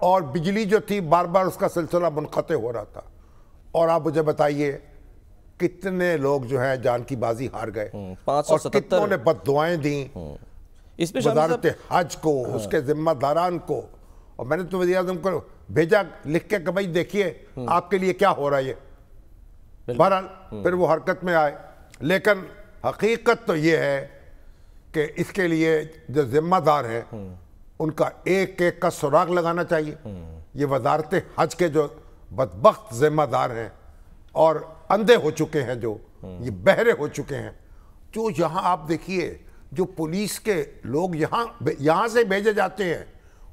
اور بجلی جو تھی بار بار اس کا سلسلہ منقطع ہو رہا تھا. اور آپ مجھے بتائیے کتنے لوگ جو ہیں جان کی بازی ہار گئے, اور کتنوں نے بد دعائیں دیں وزارت حج کو, اس کے ذمہ داران کو. اور میں نے تو وزیر اعظم کو بھیجا لکھ کے کہ بھائی دیکھیے آپ کے لیے کیا ہو رہا ہے یہ. بہرحال پھر وہ حرکت میں آئے, لیکن حقیقت تو یہ ہے کہ اس کے لیے جو ذمہ دار ہیں ان کا ایک ایک کا سراغ لگانا چاہیے. یہ وزارت حج کے جو بدبخت ذمہ دار ہیں اور اندھے ہو چکے ہیں, جو یہ بہرے ہو چکے ہیں, جو یہاں آپ دیکھیے جو پولیس کے لوگ یہاں سے بھیجے جاتے ہیں,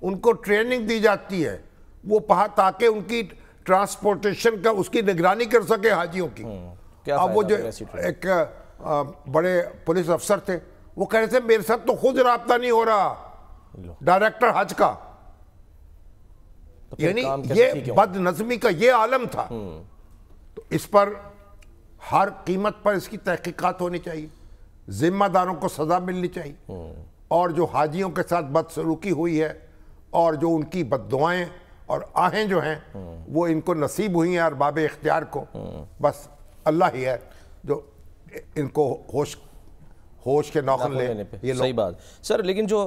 ان کو ٹریننگ دی جاتی ہے وہ تاکہ ان کی ٹرانسپورٹیشن کا اس کی نگرانی کر سکے حاجیوں کی. اب وہ جو ایک بڑے پولیس افسر تھے وہ کہہ رہے تھے میرے ساتھ تو خود رابطہ نہیں ہو رہا ڈائریکٹر حج کا, یعنی یہ بد نظمی کا یہ عالم تھا. تو اس پر ہر قیمت پر اس کی تحقیقات ہونی چاہیے, ذمہ داروں کو سزا ملنی چاہیے, اور جو حاجیوں کے ساتھ بدسلوکی ہوئی ہے اور جو ان کی بد دعائیں اور آہیں جو ہیں وہ ان کو نصیب ہوئی ہیں ارباب اختیار کو, بس اللہ ہی ہے جو ان کو ہوش کے نوخن لے. صحیح بات سر, لیکن جو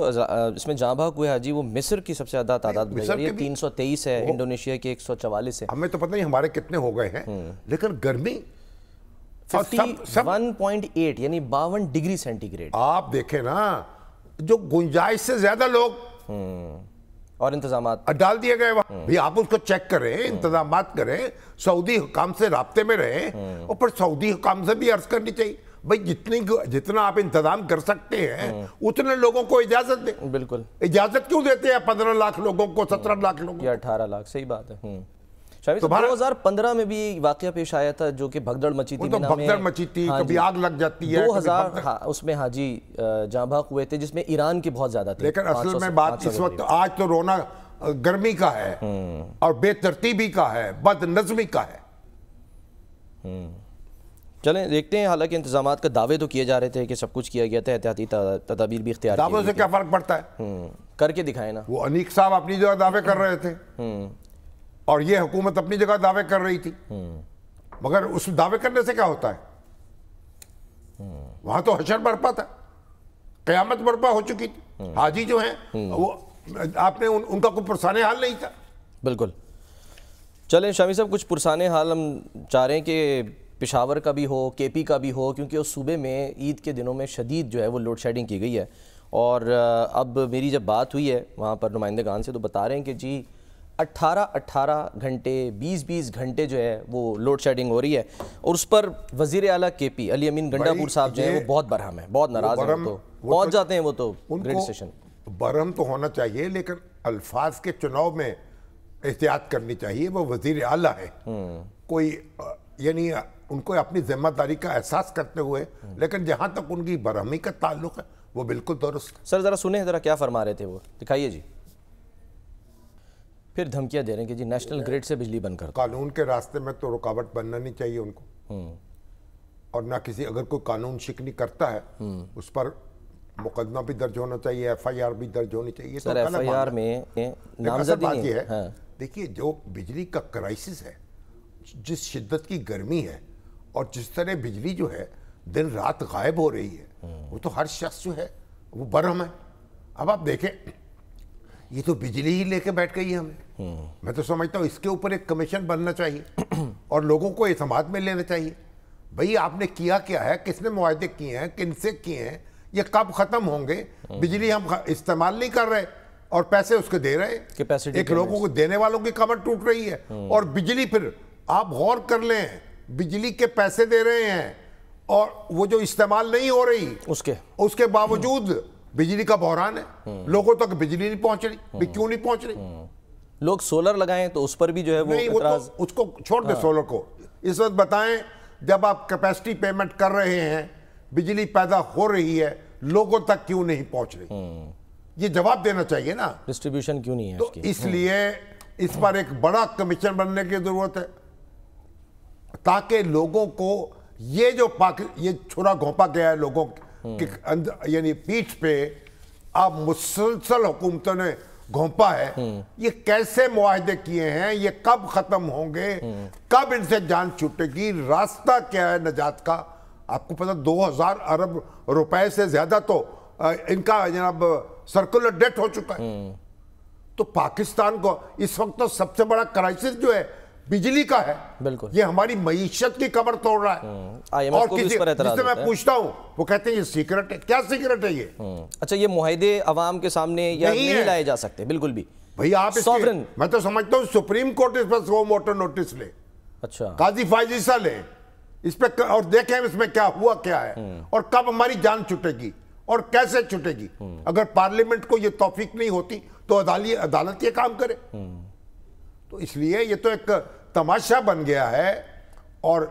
اس میں جاں بحق ہوئے حاجی وہ مصر کی سب سے زیادہ تعداد بتائی جا رہی ہے, 323 ہے, انڈونیشیا کے 144 ہے. ہمیں تو پتہ نہیں ہمارے کتنے ہو گئے ہیں, لیکن گرمی 51.8 یعنی 52 ڈگری سینٹی گریڈ. آپ دیکھیں نا جو گنجائش سے زیادہ لوگ اور انتظامات ڈال دیے گئے وہاں. بھی آپ اس کو چیک کریں, انتظامات کریں, سعودی حکام سے رابطے میں رہیں, اور پھر سعودی حکام سے بھی عرض کرنی چاہیے بھئی جتنا آپ انتظام کر سکتے ہیں اتنے لوگوں کو اجازت دیں. بالکل, اجازت کیوں دیتے ہیں 15 لاکھ لوگوں کو, 17 لاکھ لوگوں یا 18 لاکھ. صحیح بات ہے. شاید 2015 میں بھی واقعہ پیش آیا تھا جو کہ بھگدڑ مچی تھی, بھگدڑ مچی تھی, کبھی آگ لگ جاتی ہے, 2000 اس میں حاجی جاں بحق ہوئے تھے جس میں ایران کے بہت زیادہ تھے. لیکن اصل میں بات اس وقت آج تو رونا گرمی کا ہے اور بے ترتیبی کا ہے, بد نظمی کا ہے. چلیں دیکھتے ہیں. حالانکہ انتظامات کا دعوے تو کیے جا رہے تھے کہ سب کچھ کیا گیا تھا, احتیاطی تدابیر بھی اختیار کی. دعووں سے کیا فرق پڑتا ہے, کر کے دکھائیں نا. وہ انیق صاحب اپنی جگہ دعوے کر رہے تھے اور یہ حکومت اپنی جگہ دعوے کر رہی تھی, مگر اس دعوے کرنے سے کیا ہوتا ہے؟ وہاں تو حشر برپا تھا, قیامت برپا ہو چکی تھی. حاجی جو ہیں وہ آپ نے ان کا کوئی پرسان حال نہیں تھا. بالکل. چلیں شامی صاحب, کچھ پرسان حال ہم چاہ رہے ہیں کہ پشاور کا بھی ہو, کے پی کا بھی ہو, کیونکہ اس صوبے میں عید کے دنوں میں شدید جو ہے وہ لوڈ شیڈنگ کی گئی ہے. اور اب میری جب بات ہوئی ہے وہاں پر نمائندگان سے تو بتا رہے ہیں کہ جی 18 گھنٹے 20 گھنٹے جو ہے وہ لوڈ شیڈنگ ہو رہی ہے, اور اس پر وزیر اعلیٰ کے پی علی امین گنڈا پور صاحب جو ہیں وہ بہت برہم ہیں, بہت ناراض ہیں. تو پہنچ جاتے ہیں وہ تو گریڈ اسٹیشن. برہم تو ہونا چاہیے, لیکن الفاظ کے چناؤ میں احتیاط کرنی چاہیے. وہ وزیر اعلیٰ ہے, کوئی یعنی ان کو اپنی ذمہ داری کا احساس کرتے ہوئے, لیکن جہاں تک ان کی برہمی کا تعلق ہے وہ بالکل درست. سر ذرا سنیں, ذرا کیا فرما رہے تھے وہ, دکھائیے جی. پھر دھمکیاں دے رہے ہیں کہ جی نیشنل گریڈ سے بجلی بند کر دو. قانون کے راستے میں تو رکاوٹ بننا نہیں چاہیے ان کو, اور نہ کسی اگر کوئی قانون شکنی کرتا ہے اس پر مقدمہ بھی درج ہونا چاہیے, ایف آئی آر بھی درج ہونی چاہیے. سر ایف آئی آر میں نامزدگی نہیں ہے. دیکھیے جو بجلی کا کرائسس ہے, جس شدت کی گرمی ہے اور جس طرح بجلی جو ہے دن رات غائب ہو رہی ہے, وہ تو ہر شخص جو ہے وہ برہم ہے. اب آپ دیکھیں یہ تو بجلی ہی لے کے بیٹھ گئی ہے ہمیں. میں تو سمجھتا ہوں اس کے اوپر ایک کمیشن بننا چاہیے اور لوگوں کو اعتماد میں لینا چاہیے. بھئی آپ نے کیا کیا ہے, کس نے معاہدے کیے ہیں, کن سے کیے ہیں, یہ کب ختم ہوں گے؟ بجلی ہم استعمال نہیں کر رہے اور پیسے اس کے دے رہے ہیں, ایک لوگوں کو دینے والوں کی کمر ٹوٹ رہی ہے. اور بجلی پھر آپ غور کر لیں, بجلی کے پیسے دے رہے ہیں اور وہ جو استعمال نہیں ہو رہی اس کے باوجود بجلی کا بحران ہے. لوگوں تک بجلی نہیں پہنچ رہی. کیوں نہیں پہنچ رہی؟ لوگ سولر لگائیں تو اس پر بھی جو ہے وہ اعتراض. اس کو چھوڑ دیں سولر کو. اس وقت بتائیں جب آپ کیپیسٹی پیمنٹ کر رہے ہیں, بجلی پیدا ہو رہی ہے, لوگوں تک کیوں نہیں پہنچ رہی؟ یہ جواب دینا چاہیے نا. ڈسٹریبیوشن کیوں نہیں ہے تو اس لیے اس پر ایک بڑا کمیشن بننے کی ضرورت ہے تاکہ لوگوں کو یہ جو یہ چھڑا گھونپا گیا ہے لوگوں کے یعنی پیٹھ پہ. اب مسلسل حکومتوں نے گھونپا ہے, یہ کیسے معاہدے کیے ہیں, یہ کب ختم ہوں گے, کب ان سے جان چھوٹے گی, راستہ کیا ہے نجات کا. آپ کو پتہ 2000 ارب روپے سے زیادہ تو ان کا جناب سرکولر ڈیٹ ہو چکا ہے. تو پاکستان کو اس وقت تو سب سے بڑا کرائسس جو ہے بجلی کا ہے. بالکل, یہ ہماری معیشت کی کمر توڑ رہا ہے. اور کسی جس سے میں پوچھتا ہوں وہ کہتے ہیں یہ سیکرٹ ہے. کیا سیکرٹ ہے یہ؟ اچھا, یہ معاہدے عوام کے سامنے یا نہیں لائے جا سکتے بالکل بھی؟ بھئی آپ میں تو سمجھتا ہوں سپریم کورٹ اس پر سو موٹر نوٹس لے, اچھا قاضی فائز عیسیٰ لے اس پہ, اور دیکھیں اس میں کیا ہوا کیا ہے, اور کب ہماری جان چھٹے گی اور کیسے چھٹے گی. اگر پارلیمنٹ کو یہ توفیق نہیں ہوتی تو عدالت یہ کام کرے. تو اس لیے یہ تو ایک تماشا بن گیا ہے, اور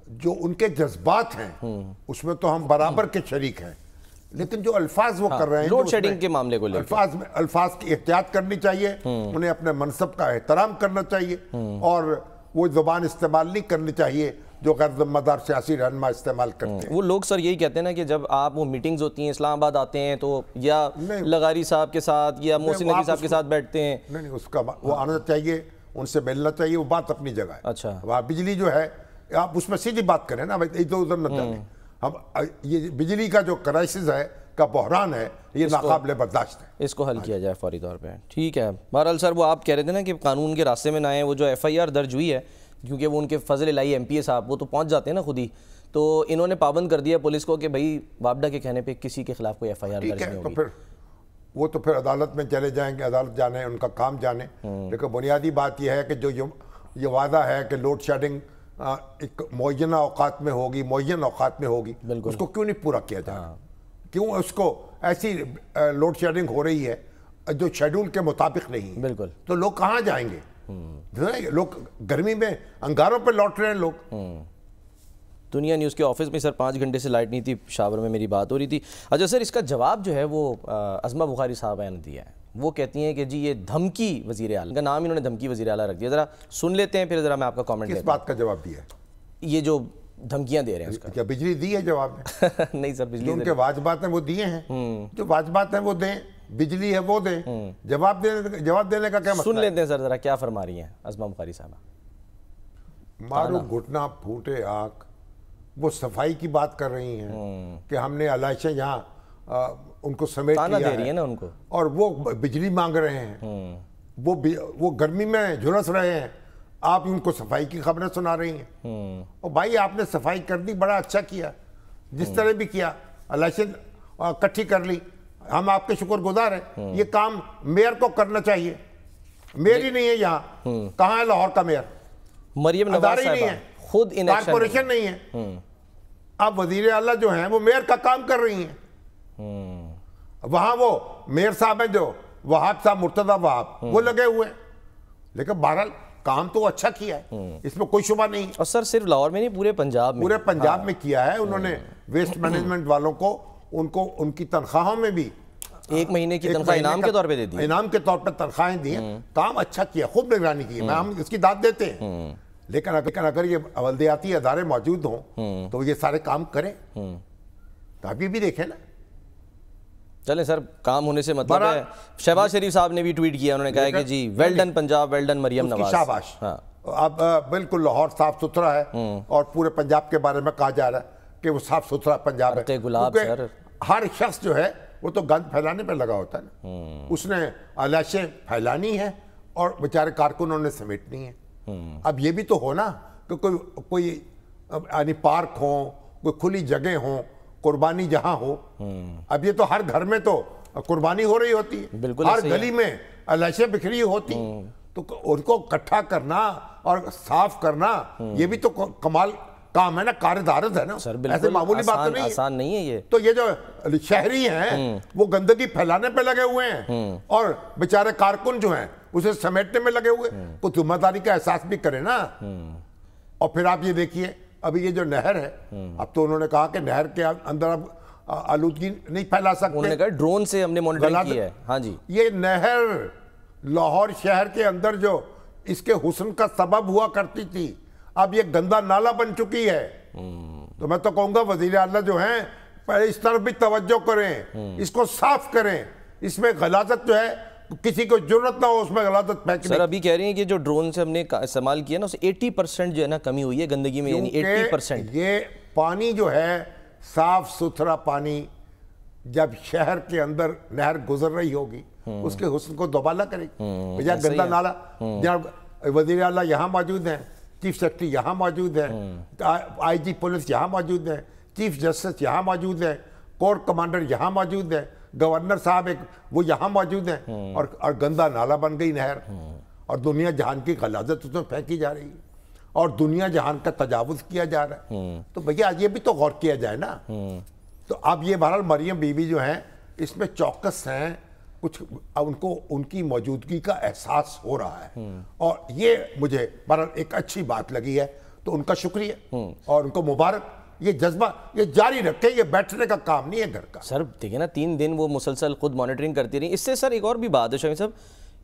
جو ان کے جذبات ہیں اس میں تو ہم برابر کے شریک ہیں, لیکن جو الفاظ وہ کر رہے ہیں لوڈ شیڈنگ کے معاملے کو لے کر الفاظ کی احتیاط کرنی چاہیے, انہیں اپنے منصب کا احترام کرنا چاہیے, اور وہ زبان استعمال نہیں کرنی چاہیے جو غیر ذمہ دار سیاسی رہنما استعمال کرتے ہیں. وہ لوگ سر یہی کہتے ہیں نا کہ جب آپ وہ میٹنگز ہوتی ہیں اسلام آباد آتے ہیں تو یا لغاری صاحب کے ساتھ یا محسن نقوی صاحب کے ساتھ بیٹھتے ہیں. نہیں اس کا وہ آنا چاہیے, ان سے ملنا چاہیے, وہ بات اپنی جگہ ہے. اچھا, وہاں بجلی جو ہے آپ اس میں سیدھی بات کریں نا, ادھر ادھر نہ چلیں. ہم یہ بجلی کا جو کرائسس ہے کا بحران ہے, یہ ناقابل برداشت ہے, اس کو حل کیا جائے فوری طور پہ. ٹھیک ہے, بہرحال سر وہ آپ کہہ رہے تھے نا کہ قانون کے راستے میں نہ آئیں. وہ جو ایف آئی آر درج ہوئی ہے, کیونکہ وہ ان کے فضل الہی ایم پی اے صاحب وہ تو پہنچ جاتے ہیں نا خود ہی, تو انہوں نے پابند کر دیا پولیس کو کہ بھائی وابڈا کے کہنے پہ کسی کے خلاف کوئی ایف آئی آر درج نہیں ہوگی. وہ تو پھر عدالت میں چلے جائیں گے, عدالت جانے ان کا کام جانے. لیکن بنیادی بات یہ ہے کہ جو یہ وعدہ ہے کہ لوڈ شیڈنگ ایک معینہ اوقات میں ہوگی, اس کو کیوں نہیں پورا کیا جائے؟ کیوں اس کو ایسی لوڈ شیڈنگ ہو رہی ہے جو شیڈول کے مطابق نہیں ہے؟ بالکل, تو لوگ کہاں جائیں گے؟ لوگ گرمی میں انگاروں پہ لوٹ رہے ہیں لوگ. دنیا نیوز کے آفس میں سر 5 گھنٹے سے لائٹ نہیں تھی, شاور میں میری بات ہو رہی تھی. اچھا سر, اس کا جواب جو ہے وہ عظمہ بخاری صاحبہ نے دیا ہے. وہ کہتی ہیں کہ جی یہ دھمکی وزیر اعلیٰ کا نام انہوں نے دھمکی وزیر اعلیٰ رکھ دیا. ذرا سن لیتے ہیں, پھر ذرا میں آپ کا کامنٹ. کس بات کا جواب دیا ہے؟ یہ جو دھمکیاں دے رہے ہیں اس کا. کیا بجلی دی ہے جواب میں؟ نہیں سر, بجلی ان کے واجبات ہیں وہ دیے ہیں, جو واجبات ہیں وہ دیں, بجلی ہے وہ دیں. جواب دینے کا کیا مسئلہ؟ سن لیتے ہیں سر ذرا کیا فرما رہی ہیں عظمہ بخاری صاحبہ. مارو گھٹنا پھوٹے آنکھ, وہ صفائی کی بات کر رہی ہیں کہ ہم نے علائشیں یہاں ان کو سمیٹ لیا دے رہی ہیں نا ان کو, اور وہ بجلی مانگ رہے ہیں, وہ گرمی میں جھلس رہے ہیں, آپ ان کو صفائی کی خبریں سنا رہی ہیں. اور بھائی آپ نے صفائی کر دی, بڑا اچھا کیا, جس طرح بھی کیا, علائشیں اکٹھی کر لی, ہم آپ کے شکر گزار ہیں. یہ کام میئر کو کرنا چاہیے. میئر ہی نہیں ہے یہاں, کہاں ہے لاہور کا میئر؟ مریم نواز صاحبہ خود کارپوریشن نہیں ہے. اب وزیر اعلیٰ جو ہیں وہ میئر کا کام کر رہی ہیں. وہاں وہ میئر صاحب ہیں جو وہاب صاحب, مرتضیٰ وہاب, وہ لگے ہوئے ہیں. لیکن بہرحال کام تو اچھا کیا ہے, اس میں کوئی شبہ نہیں. اور سر صرف لاہور میں نہیں, پورے پنجاب میں کیا ہے انہوں نے. ویسٹ مینجمنٹ والوں کو ان کی تنخواہوں میں بھی 1 مہینے کی تنخواہ انعام کے طور پہ دے دی, انعام کے طور پہ تنخواہیں دی ہیں. کام اچھا کیا, خوب نگرانی کی ہے, ہم اس کی داد دیتے ہیں. لیکن اگر یہ بلدیاتی ادارے موجود ہوں تو یہ سارے کام کریں. تو آپ یہ بھی دیکھیں نا. چلیں سر, کام ہونے سے مطلب ہے. شہباز شریف صاحب نے بھی ٹویٹ کیا, انہوں نے کہا کہ جی well done Punjab, well done Maryam Nawaz. شاباش. اب بالکل لاہور صاف ستھرا ہے, اور پورے پنجاب کے بارے میں کہا جا رہا ہے کہ وہ صاف ستھرا پنجاب ہے. گلاب سر, ہر شخص جو ہے وہ تو گند پھیلانے پہ لگا ہوتا ہے نا. اس نے علائشیں پھیلانی ہے اور بیچارے کارکنوں نے سمیٹنی ہے. اب یہ بھی تو ہونا کہ کوئی یعنی پارک ہوں, کوئی کھلی جگہ ہوں, قربانی جہاں ہو. اب یہ تو ہر گھر میں تو قربانی ہو رہی ہوتی ہے, ہر گلی میں علائشیں بکھری ہوتی, تو ان کو اکٹھا کرنا اور صاف کرنا یہ بھی تو کمال کام ہے نا, کاردارد ہے نا. ایسے معمولی بات تو نہیں, آسان نہیں ہے یہ. تو یہ جو شہری ہیں وہ گندگی پھیلانے پہ لگے ہوئے ہیں, اور بیچارے کارکن جو ہیں اسے سمیٹنے میں لگے ہوئے. کوئی ذمہ داری کا احساس بھی کرے نا. اور پھر آپ یہ دیکھیے, ابھی یہ جو نہر ہے, اب تو انہوں نے کہا کہ نہر کے اندر اب آلودگی نہیں پھیلا سکتے. انہوں نے کہا ڈرون سے ہم نے مانیٹرنگ کی ہے. ہاں جی, یہ نہر لاہور شہر کے اندر جو اس کے حسن کا سبب ہوا کرتی تھی, اب یہ گندا نالہ بن چکی ہے. تو میں تو کہوں گا وزیر اعلیٰ جو ہیں پہلے اس طرف بھی توجہ کریں, اس کو صاف کریں. اس میں غلاظت جو ہے کسی کو ضرورت نہ ہو اس میں غلط پھینکنے. سر ابھی کہہ رہے ہیں کہ جو ڈرون سے ہم نے استعمال کیا نا اس 80% جو ہے نا کمی ہوئی ہے گندگی میں, یعنی 80%. یہ پانی جو ہے صاف ستھرا پانی جب شہر کے اندر نہر گزر رہی ہوگی اس کے حسن کو دوبالا کرے گی. گندا نالا, وزیر اعلیٰ یہاں موجود ہیں, چیف سیکرٹری یہاں موجود ہیں, آئی جی پولیس یہاں موجود ہیں, چیف جسٹس یہاں موجود ہیں, کور کمانڈر یہاں موجود ہیں, گورنر صاحب وہ یہاں موجود ہیں, اور گندا نالا بن گئی نہر, اور دنیا جہان کی غلاظت اس میں پھینکی جا رہی ہے, اور دنیا جہان کا تجاوز کیا جا رہا ہے. تو بھیا یہ بھی تو غور کیا جائے نا. تو اب یہ بہرحال مریم بی بی جو ہیں اس میں چوکس ہیں, کچھ ان کو ان کی موجودگی کا احساس ہو رہا ہے, اور یہ مجھے بہرحال ایک اچھی بات لگی ہے, تو ان کا شکریہ اور ان کو مبارک. یہ جذبہ یہ جاری رکھے, یہ بیٹھنے کا کام نہیں ہے گھر کا. سر دیکھیں نا 3 دن وہ مسلسل خود مانیٹرنگ کرتی رہی. اس سے سر ایک اور بھی بات ہے شامی صاحب,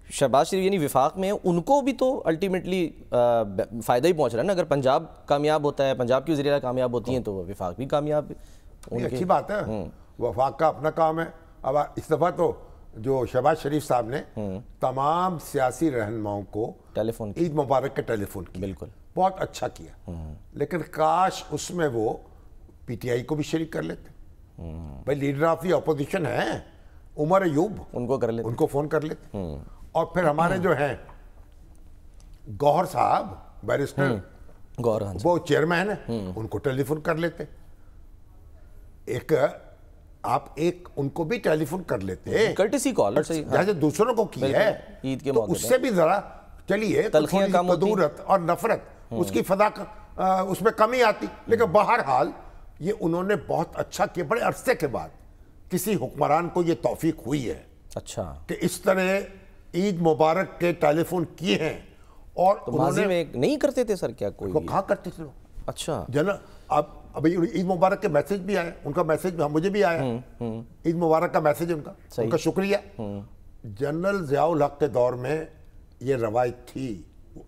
شہباز شریف یعنی وفاق میں ہیں, ان کو بھی تو الٹیمیٹلی فائدہ ہی پہنچ رہا ہے نا. اگر پنجاب کامیاب ہوتا ہے, پنجاب کی وزیر اعلیٰ کامیاب ہوتی ہیں تو وفاق بھی کامیاب. اچھی بات ہے, وفاق کا اپنا کام ہے. اب اس دفعہ تو جو شہباز شریف صاحب نے تمام سیاسی رہنماؤں کو ٹیلی فون عید مبارک کے ٹیلی فون کیا, بالکل بہت اچھا کیا. لیکن کاش اس میں وہ پی ٹی آئی کو بھی شریک کر لیتے. بھائی لیڈر آف دی اپوزیشن ہیں عمر ایوب, ان کو کر لیتے, ان کو فون کر لیتے. اور پھر ہمارے جو ہیں گوہر صاحب بیرسٹر گوہر, وہ چیئرمین ہیں, ان کو ٹیلی فون کر لیتے. آپ ان کو بھی ٹیلی فون کر لیتے, کرٹسی کال جیسے دوسروں کو کی ہے, عید کے تو موقع اس سے بھی ذرا چلیے قدورت اور نفرت اس کی فضا اس میں کمی آتی. لیکن بہرحال یہ انہوں نے بہت اچھا کیا. بڑے عرصے کے بعد کسی حکمران کو یہ توفیق ہوئی ہے اچھا کہ اس طرح عید مبارک کے ٹیلی فون کیے ہیں. اور ماضی میں نہیں کرتے تھے سر کیا کوئی, وہ کہاں کرتے تھے لوگ. اچھا ابھی عید مبارک کے میسج بھی آئے, ان کا میسج مجھے بھی آیا, عید مبارک کا میسج ان کا شکریہ. جنرل ضیاء الحق کے دور میں یہ روایت تھی,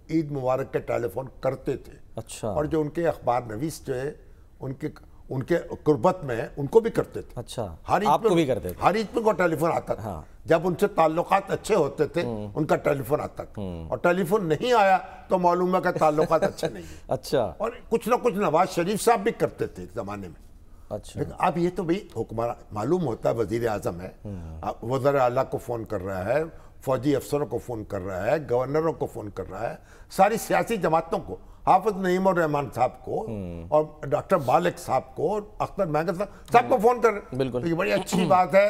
عید مبارک کے ٹیلی فون کرتے تھے. اچھا, اور جو ان کے اخبار نویس جو ہے ان کے قربت میں ان کو بھی کرتے تھے. اچھا, آپ کو بھی کرتے تھے. ہر عید پہ کو ٹیلی فون آتا تھا. جب ان سے تعلقات اچھے ہوتے تھے ان کا ٹیلی فون آتا تھا, اور ٹیلی فون نہیں آیا تو معلوم ہے کہ تعلقات اچھے نہیں. اچھا, اور کچھ نہ کچھ نواز شریف صاحب بھی کرتے تھے اس زمانے میں. اچھا, لیکن اب یہ تو بھئی حکمران معلوم ہوتا ہے, وزیر اعظم ہے, وزیر اعلیٰ کو فون کر رہا ہے, فوجی افسروں کو فون کر رہا ہے, گورنروں کو فون کر رہا ہے, ساری سیاسی جماعتوں کو, حافظ نعیم الرحمان صاحب کو اور ڈاکٹر مالک صاحب کو, اختر مہنگا صاحب, سب کو فون کر رہے ہیں. بالکل, یہ بڑی اچھی بات ہے,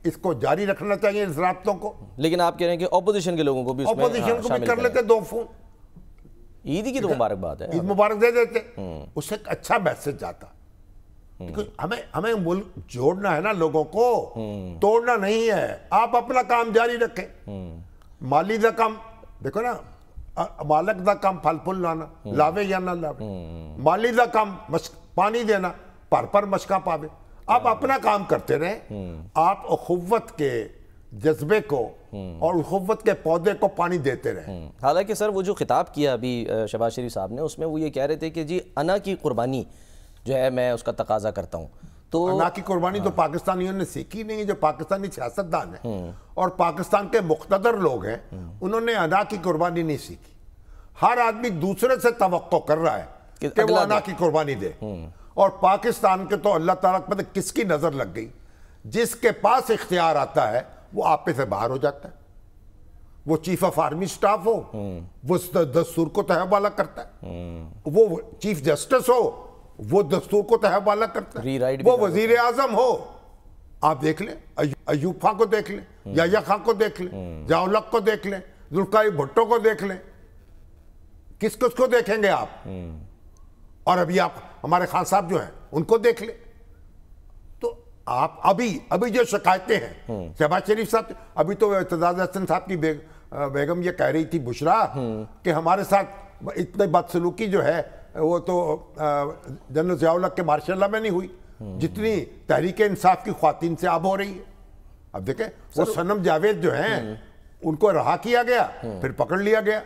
اس کو جاری رکھنا چاہیے اس رابطوں کو. لیکن آپ کہہ رہے ہیں کہ اپوزیشن کے لوگوں کو بھی اپوزیشن کو بھی کر لیتے 2 فون. عید کی تو مبارک بات ہے, عید مبارک دے دیتے, اس سے ایک اچھا میسج جاتا. ہمیں ملک جوڑنا ہے نا لوگوں کو, توڑنا نہیں ہے. آپ اپنا کام جاری رکھیں. مالی دا کام دیکھو نا, مالک دا کام پھل پھول لانا, لاوے یا نہ لاوے. مالی دا کام پانی دینا, پر مشکا پاوے. آپ اپنا کام کرتے رہیں, آپ اخوت کے جذبے کو اور اخوت کے پودے کو پانی دیتے رہیں. حالانکہ سر وہ جو خطاب کیا ابھی شہباز شریف صاحب نے, اس میں وہ یہ کہہ رہے تھے کہ جی انا کی قربانی جو ہے میں اس کا تقاضا کرتا ہوں. تو انا کی قربانی تو پاکستانیوں نے سیکھی نہیں. جو پاکستانی سیاستدان ہیں اور پاکستان کے مقتدر لوگ ہیں, انہوں نے انا کی قربانی نہیں سیکھی. ہر آدمی دوسرے سے توقع کر رہا ہے کہ وہ انا کی قربانی دے. اور پاکستان کے تو اللہ تعالیٰ پتہ کس کی نظر لگ گئی, جس کے پاس اختیار آتا ہے وہ آپ پہ سے باہر ہو جاتا ہے. وہ چیف آف آرمی سٹاف ہو, وہ دستور کو تہہ والا کرتا ہے. وہ چیف جسٹس ہو, وہ دستور کو تہہ والا کرتا ہے. وہ وزیر اعظم ہو, آپ دیکھ لیں, ایوب خان کو دیکھ لیں, یحییٰ خان کو دیکھ لیں, ضیاء الحق کو دیکھ لیں, ذوالفقار بھٹو کو دیکھ لیں. کس کو دیکھیں گے آپ؟ اور ابھی آپ ہمارے خان صاحب جو ہیں ان کو دیکھ لیں. تو آپ ابھی جو شکایتیں ہیں شہباز شریف صاحب, ابھی تو اعتزاز احسن صاحب کی بیگم یہ کہہ رہی تھی بشرا کہ ہمارے ساتھ اتنی بدسلوکی جو ہے وہ تو جنرل ضیاء الحق کے ماشاء اللہ میں نہیں ہوئی جتنی تحریک انصاف کی خواتین سے اب ہو رہی ہے. اب دیکھیں وہ صنم جاوید جو ہیں ان کو رہا کیا گیا, پھر پکڑ لیا گیا.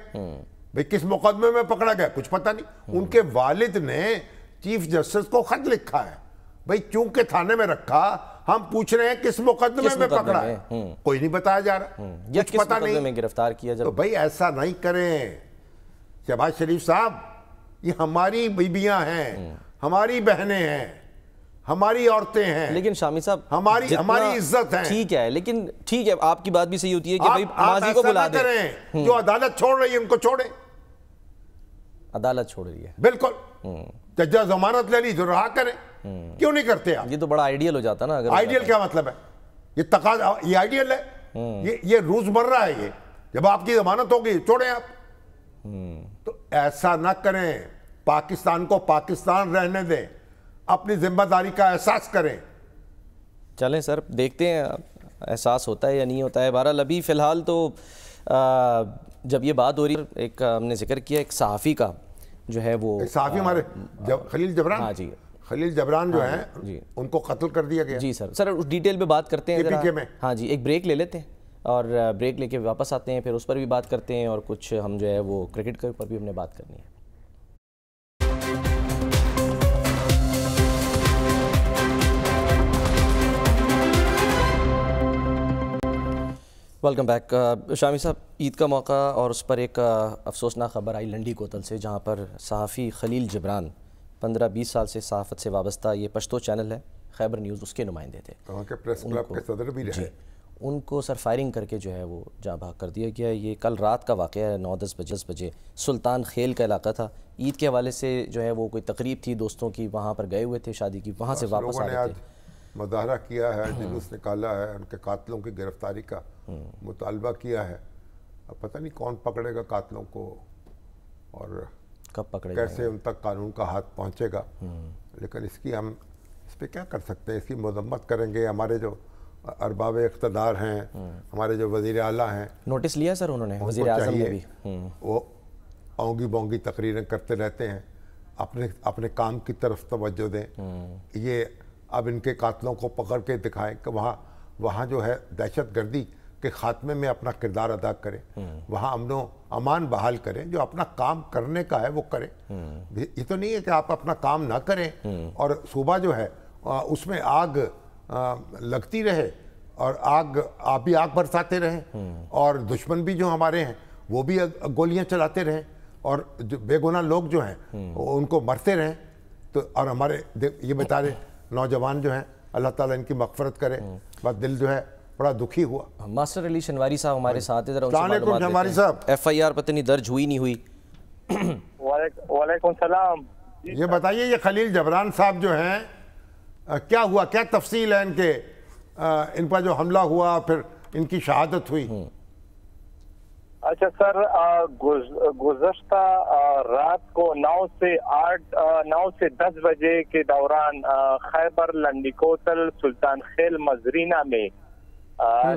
بھئی کس مقدمے میں پکڑا گیا کچھ پتہ نہیں. ان کے والد نے چیف جسٹس کو خط لکھا ہے, بھئی چونکہ تھانے میں رکھا ہم پوچھ رہے ہیں کس مقدمے میں پکڑا ہے، کوئی نہیں بتایا جا رہا، کچھ پتہ نہیں میں گرفتار کیا جب. تو بھائی ایسا نہیں کریں شہباز شریف صاحب، یہ ہماری بیویاں ہیں، ہماری بہنیں ہیں، ہماری عورتیں ہیں، لیکن شامی صاحب ہماری عزت ہے. ٹھیک ہے، لیکن ٹھیک ہے آپ کی بات بھی صحیح ہوتی ہے کہ بھائی ماضی کو بلا دیں. کریں جو عدالت چھوڑ رہی ہے ان کو چھوڑیں. عدالت چھوڑ رہی ہے بالکل، ججہ ضمانت لے لی جو رہا کریں. کیوں نہیں کرتے آپ؟ یہ تو بڑا آئیڈیل ہو جاتا نا. اگر آئیڈیل کیا مطلب ہے؟ یہ تقاضا، یہ آئیڈیل ہے، یہ روزمرہ ہے. یہ جب آپ کی ضمانت ہوگی چھوڑیں آپ. تو ایسا نہ کریں، پاکستان کو پاکستان رہنے دیں، اپنی ذمہ داری کا احساس کریں. چلیں سر دیکھتے ہیں احساس ہوتا ہے یا نہیں ہوتا ہے. بہرحال ابھی فی الحال تو جب یہ بات ہو رہی ہے، ایک ہم نے ذکر کیا ایک صحافی کا جو ہے وہ صحافی ہمارے خلیل جبران. ہاں جی، خلیل جبران جو ہیں ان کو قتل کر دیا گیا. جی سر اس ڈیٹیل پہ بات کرتے ہیں KPK میں. ہاں جی، ایک بریک لے لیتے ہیں اور بریک لے کے واپس آتے ہیں، پھر اس پر بھی بات کرتے ہیں اور کچھ ہم جو ہے وہ کرکٹ کے اوپر بھی ہم نے بات کرنی ہے. Welcome back. شامی صاحب، عید کا موقع اور اس پر ایک افسوسناک خبر آئی لنڈی کوتل سے، جہاں پر صحافی خلیل جبران 15-20 سال سے صحافت سے وابستہ، یہ پشتو چینل ہے خیبر نیوز، اس کے نمائندے تھے. وہاں کے پریس کلب کے صدر بھی رہے. ان کو سر فائرنگ کر کے جو ہے وہ جاں بحق کر دیا گیا. یہ کل رات کا واقعہ ہے، 9-10 بجے سلطان خیل کا علاقہ تھا. عید کے حوالے سے جو ہے وہ کوئی تقریب تھی دوستوں کی، وہاں پر گئے ہوئے تھے شادی کی، وہاں سے واپس آ رہے تھے. مظاہرہ کیا ہے، جلوس نکالا ہے، ان کے قاتلوں کی گرفتاری کا مطالبہ کیا ہے. اب پتہ نہیں کون پکڑے گا قاتلوں کو اور کب پکڑے کیسے ان تک قانون کا ہاتھ پہنچے گا. لیکن ہم اس پہ کیا کر سکتے ہیں؟ اس کی مذمت کریں گے. ہمارے جو ارباب اقتدار ہیں، ہمارے جو وزیر اعلیٰ ہیں، نوٹس لیا سر انہوں نے، وزیر اعظم نے بھی، وہ اونگی بونگی تقریریں کرتے رہتے ہیں، اپنے کام کی طرف توجہ دیں. یہ اب ان کے قاتلوں کو پکڑ کے دکھائیں کہ وہاں جو ہے دہشت گردی کے خاتمے میں اپنا کردار ادا کریں، وہاں امن و امان بحال کریں. جو اپنا کام کرنے کا ہے وہ کریں. یہ تو نہیں ہے کہ آپ اپنا کام نہ کریں اور صوبہ جو ہے اس میں آگ لگتی رہے اور آپ بھی آگ برساتے رہیں، اور دشمن بھی جو ہمارے ہیں وہ بھی گولیاں چلاتے رہیں، اور جو بے گناہ لوگ جو ہیں ان کو مرتے رہیں. تو اور ہمارے یہ بتا رہے نوجوان جو ہیں، اللہ تعالیٰ ان کی مغفرت کرے. بس دل جو ہے بڑا دکھی ہوا. ماسٹر علی شنواری صاحب ہمارے ساتھ ہیں، السلام علیکم شنواری صاحب. FIR پتہ نہیں درج ہوئی نہیں ہوئی. وعلیکم السلام. یہ بتائیے یہ خلیل جبران صاحب جو ہیں کیا ہوا، کیا تفصیل ہے ان پر جو حملہ ہوا پھر ان کی شہادت ہوئی؟ اچھا سر، گزشتہ رات کو 9 سے 10 بجے کے دوران خیبر لنڈی کوتل سلطان خیل مزرینہ میں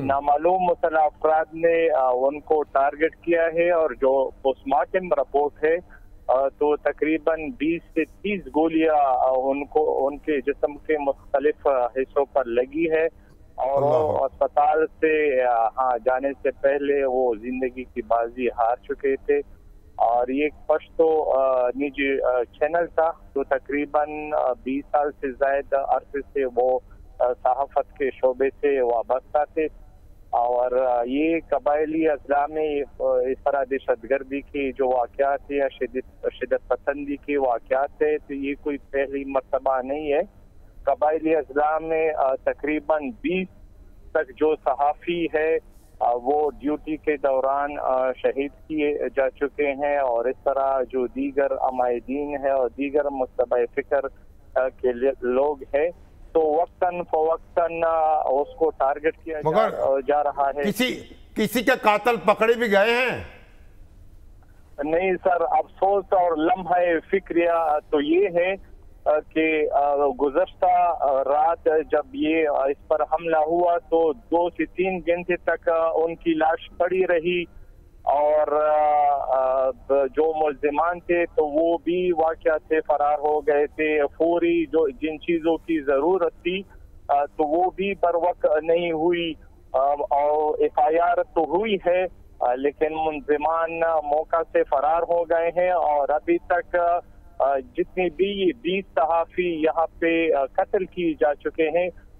نامعلوم مسلح افراد نے ان کو ٹارگٹ کیا ہے، اور جو پوسٹ مارٹم رپورٹ ہے تو تقریباً 20 سے 30 گولیاں ان کے جسم کے مختلف حصوں پر لگی ہے، اور اسپتال سے جانے سے پہلے وہ زندگی کی بازی ہار چکے تھے. اور یہ ایک پشتو نجی چینل تھا جو تقریباً 20 سال سے زائد عرصے سے وہ صحافت کے شعبے سے وابستہ تھے. اور یہ قبائلی اضلاع میں اس طرح دہشت گردی کے جو واقعات ہیں یا شدت پسندی کے واقعات ہیں تو یہ کوئی پہلی مرتبہ نہیں ہے. قبائلی اضلاع میں تقریباً 20 تک جو صحافی ہے وہ ڈیوٹی کے دوران شہید کیے جا چکے ہیں، اور اس طرح جو دیگر عمائدین ہیں اور دیگر متبع فکر کے لوگ ہیں تو وقتاً فوقتاً اس کو ٹارگٹ کیا جا رہا ہے. کسی کے قاتل پکڑے بھی گئے ہیں؟ نہیں سر، افسوس اور لمحہ فکریہ تو یہ ہے کہ گزشتہ رات جب یہ اس پر حملہ ہوا تو 2 سے 3 گھنٹے تک ان کی لاش پڑی رہی، اور جو ملزمان تھے تو وہ بھی واقعہ سے فرار ہو گئے تھے. فوری جن چیزوں کی ضرورت تھی تو وہ بھی پر وقت نہیں ہوئی، اور FIR تو ہوئی ہے لیکن ملزمان موقع سے فرار ہو گئے ہیں. اور ابھی تک جتنی بھی 20 صحافی یہاں پہ قتل کی جا چکے ہیں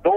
2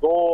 2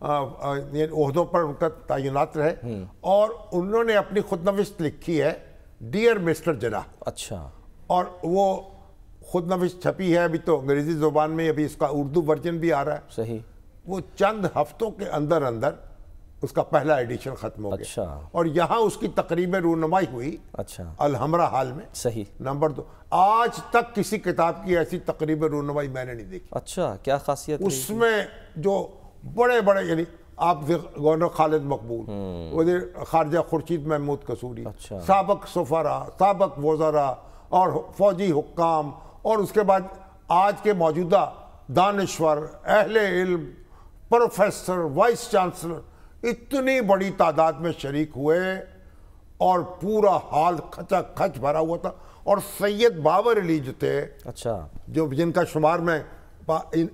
عہدوں پر ان کا تعینات رہے، اور انہوں نے اپنی خود نوشت لکھی ہے ڈیئر مسٹر جناح. اچھا. اور وہ خود نوشت چھپی ہے ابھی تو انگریزی زبان میں، ابھی اس کا اردو ورژن بھی آ رہا ہے. صحیح. وہ چند ہفتوں کے اندر اس کا پہلا ایڈیشن ختم ہو گیا. اچھا. اور یہاں اس کی تقریب رونمائی ہوئی اچھا. الحمرہ ہال میں. صحیح. نمبر 2. آج تک کسی کتاب کی ایسی تقریب رونمائی میں نے نہیں دیکھی. اچھا. کیا خاصیت اس میں جو بڑے بڑے، یعنی آپ گورنر خالد مقبول، وزیر خارجہ خورشید محمود قصوری، سابق سفراء، سابق وزراء اور فوجی حکام، اور اس کے بعد آج کے موجودہ دانشور، اہل علم، پروفیسر، وائس چانسلر، اتنی بڑی تعداد میں شریک ہوئے اور پورا حال کھچا کھچ بھرا ہوا تھا. اور سید باور علی جو تھے، اچھا، جو جن کا شمار میں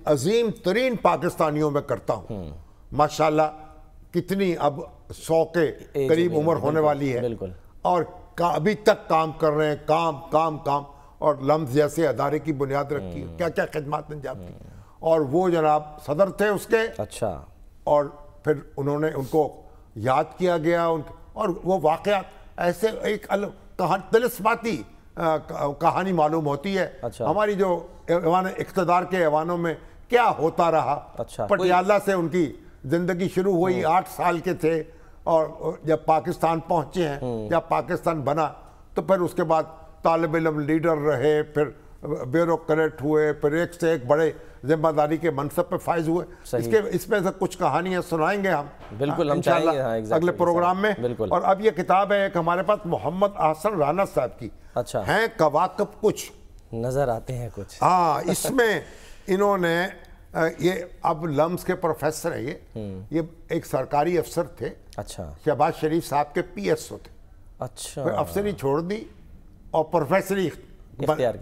عظیم ترین پاکستانیوں میں کرتا ہوں، ماشاءاللہ کتنی اب 100 کے قریب عمر ہونے والی ہے، اور ابھی تک کام کر رہے ہیں، کام اور لمز جیسے ادارے کی بنیاد رکھی، کیا کیا خدمات انجام دی. اور وہ جناب صدر تھے اس کے. اچھا. اور پھر انہوں نے ان کو یاد کیا گیا، اور وہ واقعات ایسے ایک طلسماتی کہانی معلوم ہوتی ہے ہماری جو اقتدار کے ایوانوں میں کیا ہوتا رہا. پٹیالہ سے ان کی زندگی شروع ہوئی، 8 سال کے تھے، اور جب پاکستان پہنچے ہیں، جب پاکستان بنا، تو پھر اس کے بعد طالب علم لیڈر رہے، پھر بیوروکریٹ ہوئے، پھر ایک سے ایک بڑے ذمہ داری کے منصب پہ فائز ہوئے. اس میں سے کچھ کہانیاں سنائیں گے ہم بالکل انشاءاللہ اگلے پروگرام میں. اور اب یہ کتاب ہے ایک ہمارے پاس محمد احسن رانا صاحب کی، ہیں کواکب کچھ نظر آتے ہیں کچھ. ہاں، اس میں انہوں نے یہ اب لمز کے پروفیسر ہیں، یہ ایک سرکاری افسر تھے. اچھا. شہباز شریف صاحب کے پی ایس او تھے. اچھا. پھر افسری چھوڑ دی اور پروفیسری اختیار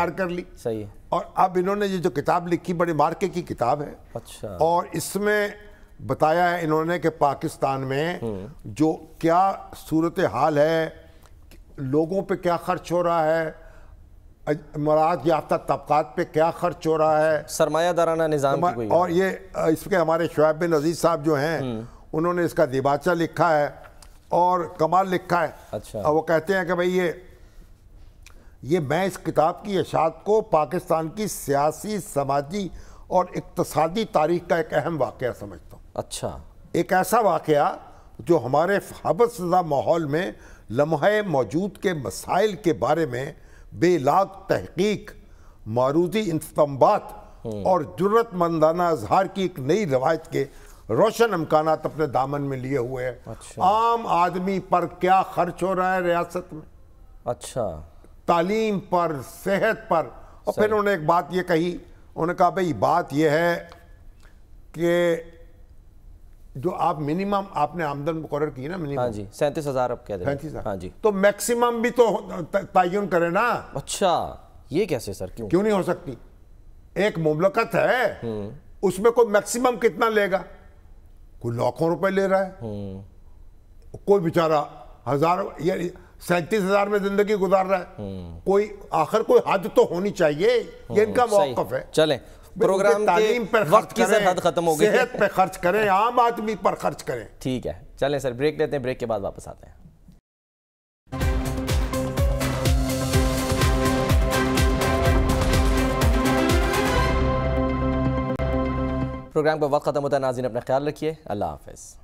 کر لی. صحیح. اور اب انہوں نے یہ جو کتاب لکھی، بڑی مارکے کی کتاب ہے. اچھا. اور اس میں بتایا ہے انہوں نے کہ پاکستان میں جو کیا صورتحال ہے، لوگوں پہ کیا خرچ ہو رہا ہے، مراد یافتہ طبقات پہ کیا خرچ ہو رہا ہے، سرمایہ دارانہ نظام کی کوئی. اور یہ اس کے ہمارے شعیب بن عزیز صاحب جو ہیں، انہوں نے اس کا دیباچہ لکھا ہے اور کمال لکھا ہے. اچھا. وہ کہتے ہیں کہ بھئی یہ میں اس کتاب کی اشاعت کو پاکستان کی سیاسی، سماجی اور اقتصادی تاریخ کا ایک اہم واقعہ سمجھتا ہوں. اچھا. ایک ایسا واقعہ جو ہمارے حبس زدہ ماحول میں لمحہ موجود کے مسائل کے بارے میں بے لاگ تحقیق، معروضی استنباط اور جرت مندانہ اظہار کی ایک نئی روایت کے روشن امکانات اپنے دامن میں لیے ہوئے ہیں. عام آدمی پر کیا خرچ ہو رہا ہے ریاست میں، اچھا، تعلیم پر، صحت پر. اور پھر انہوں نے ایک بات یہ کہی، انہوں نے کہا بھئی بات یہ ہے کہ جو آپ منیمم آپ نے آمدن مقرر کی نا، منیمم، ہاں جی، 37,000 اب کہہ دیں. 37,000. ہاں جی. تو میکسیمم بھی تو تعین کرے نا. اچھا، یہ کیسے سر؟ کیوں نہیں ہو سکتی؟ ایک مملکت ہے، اس میں کوئی میکسیمم کتنا لے گا؟ کوئی لاکھوں روپے لے رہا ہے، کوئی بیچارہ ہزاروں، یعنی 37,000 میں زندگی گزار رہا ہے. کوئی آخر کوئی حد تو ہونی چاہیے. یہ ان کا موقف ہے. چلیں، پروگرام تعلیم کے پر وقت کی سرحد ختم ہو گئی. صحت پہ خرچ کریں، عام آدمی پر خرچ کریں. ٹھیک ہے، چلیں سر بریک لیتے ہیں، بریک کے بعد واپس آتے ہیں. پروگرام کا وقت ختم ہوتا ہے. ناظرین اپنا خیال رکھیے. اللہ حافظ.